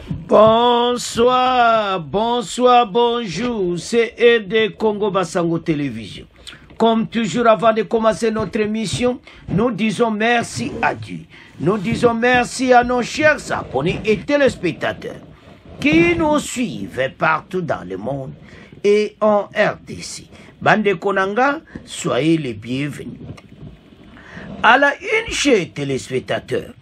Bonsoir, bonsoir, bonjour, c'est RD Congo Basango Télévision. Comme toujours, avant de commencer notre émission, nous disons merci à Dieu. Nous disons merci à nos chers abonnés et téléspectateurs qui nous suivent partout dans le monde et en RDC. Bande Konanga, soyez les bienvenus. À la une chez téléspectateurs,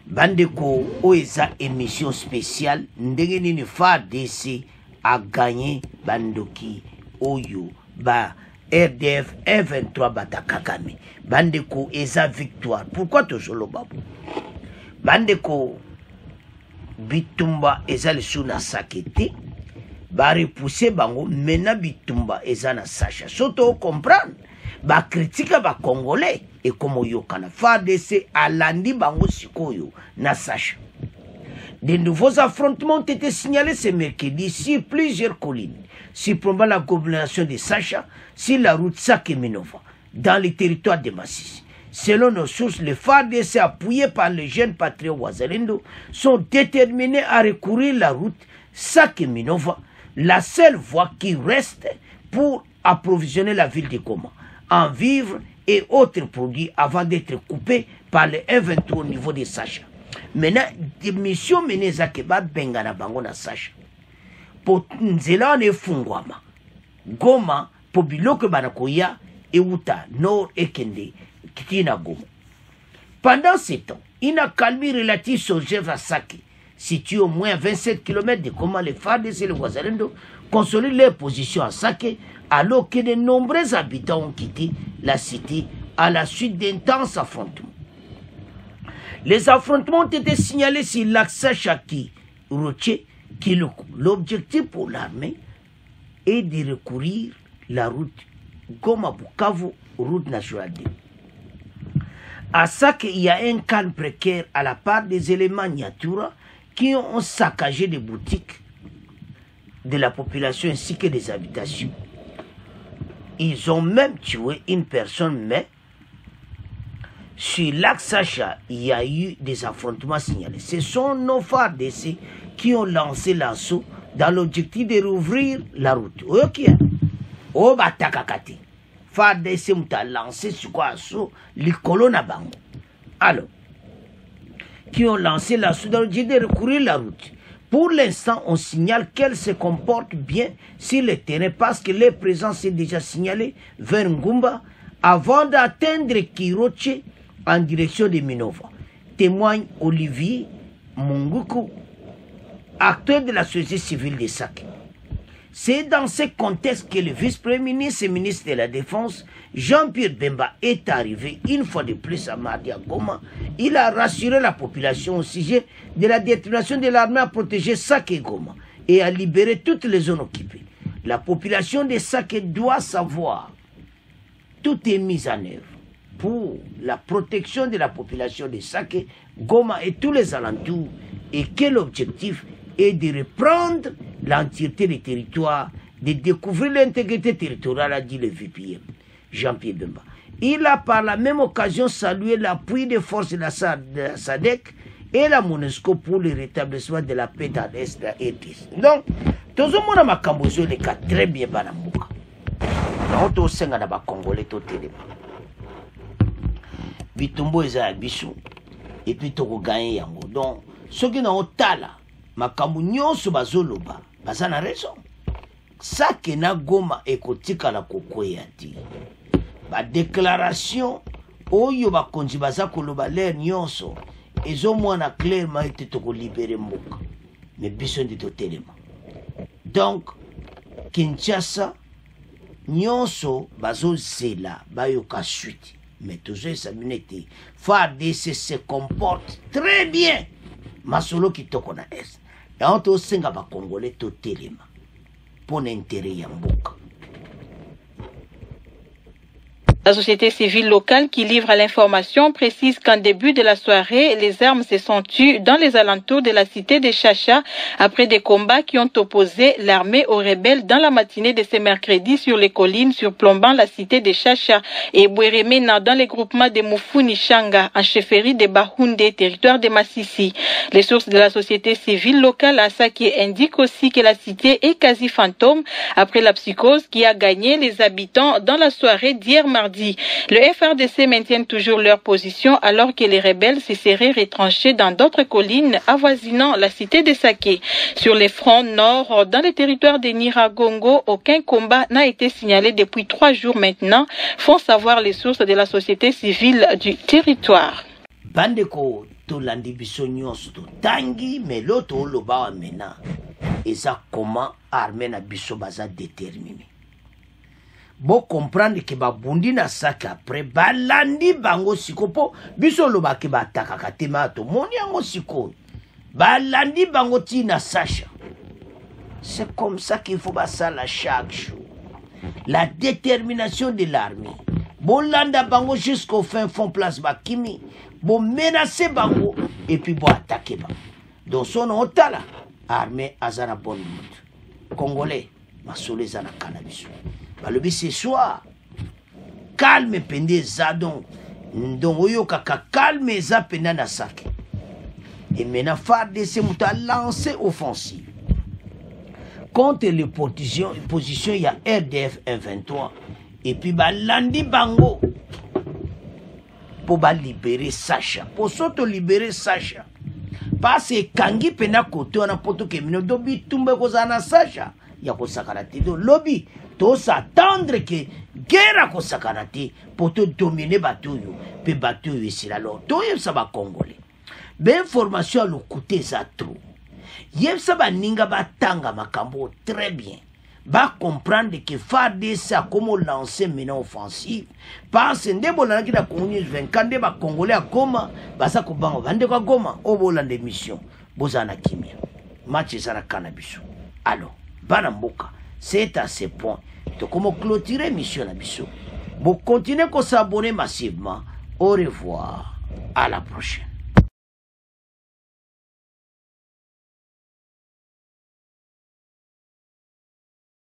Bandeko Oeza émission spéciale Ndegeni FARDC a gagné Bandoki Oyo ba RDF F23 Batakakame. Bandeko Eza victoire. Pourquoi toujours le babou? Bandeko Bitumba Eza le suna sakete. Ba repousser bango mena Bitumba Eza na Sacha. Soto comprendre. Ba critique ba Congolais. Et comme Oyokana FARDC a landi bango sikoyo na Sacha. De nouveaux affrontements ont été signalés ce mercredi sur plusieurs collines, surplombant la gouvernation de Sacha, sur la route Sakeminova, dans le territoire de Massis. Selon nos sources, les FARDC appuyés par les jeunes patriotes Wazalendo sont déterminés à recourir la route Sakeminova, la seule voie qui reste pour approvisionner la ville de Goma en vivres et autres produits avant d'être coupés par les F23 au niveau de Sacha. Maintenant, des missions menées à Keba Bengana Bango na Sacha. Pour Nzela ne Fungwama, Goma, pour Biloko Banakoya, et Uta, Nord et Kende, Kina Goma. Pendant ce temps, une accalmie relative sur Jeva Sake, situé au moins à 27 km de Goma, les FARDC et les Wazalendo consolident leur position à Sake, alors que de nombreux habitants ont quitté la cité à la suite d'intenses affrontements. Les affrontements ont été signalés sur l'axe Chaki Roché Kiloko. L'objectif pour l'armée est de recourir la route Goma-Bukavu, route nationale 2. À ça qu'il y a un calme précaire à la part des éléments Nyatura qui ont saccagé des boutiques de la population ainsi que des habitations. Ils ont même tué une personne, mais sur l'axe Sacha, il y a eu des affrontements signalés. Ce sont nos FARDC qui ont lancé l'assaut dans l'objectif de rouvrir la route. Ok. Oh, batakakati. FARDC m'a lancé sur quoi assaut les colonnes à Bango. Alors, qui ont lancé l'assaut dans l'objectif de recouvrir la route. Pour l'instant, on signale qu'elle se comporte bien sur le terrain parce que les présences est déjà signalée vers Ngumba avant d'atteindre Kiroche en direction de Minova. Témoigne Olivier Munguku, acteur de la société civile de Sake. C'est dans ce contexte que le vice-premier ministre et ministre de la Défense, Jean-Pierre Bemba, est arrivé une fois de plus à Mardi à Goma. Il a rassuré la population au sujet de la détermination de l'armée à protéger Sake et Goma et à libérer toutes les zones occupées. La population de Sake doit savoir, tout est mis en œuvre pour la protection de la population de Sake, Goma et tous les alentours, et que l'objectif est de reprendre l'entièreté des territoires, de découvrir l'intégrité territoriale, a dit le VPM, Jean-Pierre Bemba. Il a par la même occasion salué l'appui des forces de la SADC et la MONUSCO pour le rétablissement de la paix dans l'Est de la RDC. Donc, tout le monde a cambozo les cas très bien banambuka. Donc, tout le monde a congolais tout le monde. Bitumbo eza abisu et puis tout gagner yango. Donc, ceux qui n'ont pas là, makambu nyonso bazoloba, baza na raison. Sake na Goma ekotika la kokoya ti. Ba déclaration oyo bakonzi baza koloba l'air nyonso ezo mwana clairement été toko libérer mboka. Mais biso ndi totelema. Donc Kinshasa nyonso bazo zela bayoka suite. Mais toujours ça minute FARDC se comporte très bien. Masolo qui toko na est. Et on to senga ba congolais totelema. Pour l'intérêt ya mboka. La société civile locale qui livre l'information précise qu'en début de la soirée, les armes se sont tues dans les alentours de la cité de Chacha après des combats qui ont opposé l'armée aux rebelles dans la matinée de ce mercredi sur les collines surplombant la cité de Chacha et Bouéremena dans les groupements de Mufuni Changa en chefferie de Bahunde, territoire de Massissi. Les sources de la société civile locale à Saké indiquent aussi que la cité est quasi fantôme après la psychose qui a gagné les habitants dans la soirée d'hier mardi. Le FRDC maintient toujours leur position alors que les rebelles se seraient retranchés dans d'autres collines avoisinant la cité de Saké. Sur les fronts nord, dans le territoire de Niragongo, aucun combat n'a été signalé depuis 3 jours maintenant, font savoir les sources de la société civile du territoire. Bandeko tolandi biso nyonso totangi melo toloba wa mena eza comment armée na biso baza déterminé. Bon comprendre que babundi na sac après balandi bango sikopo biso loba ke bataka katema to moni yango siko balandi bango ti na Sacha. C'est comme ça qu'il faut basala chaque jour. La détermination de l'armée. Bolanda bango jusqu'au fin fond place bakimi. Bon menacer bango et puis bon attaquer bango. Donc son otala armée azana bonne route. Congolais masole zana cannabis. Le but ce soir, calme pende zadon, donc oyo kaka calme za penda na sac. Et maintenant FARDC muta lancé offensive contre les positions il y a RDF 123 et puis balandi bango pour ba libérer Sacha, pour s'auto libérer Sacha. Parce que kangi pena kote on a poto ke mino dobi tumbe ko zana Sacha ya ko sakarati do lobby. To s'attendre que guerre ko sakanati pour te dominer batuyo pe batuyo ici alors to yem sa ba congolais ben information le côté za trop yem sa ba ninga batanga makambo très bien ba comprendre que FARDC a comment lancer maintenant offensive parce ndebo na ki da Congo 24 ba congolais a Goma basa ko bango bande ko Goma o bolande mission bozana kimia match za na cannabis alors bana mboka. C'est à ce point. Donc, comment clôturer mission à Bissot. Vous continuez à s'abonner massivement. Au revoir. À la prochaine.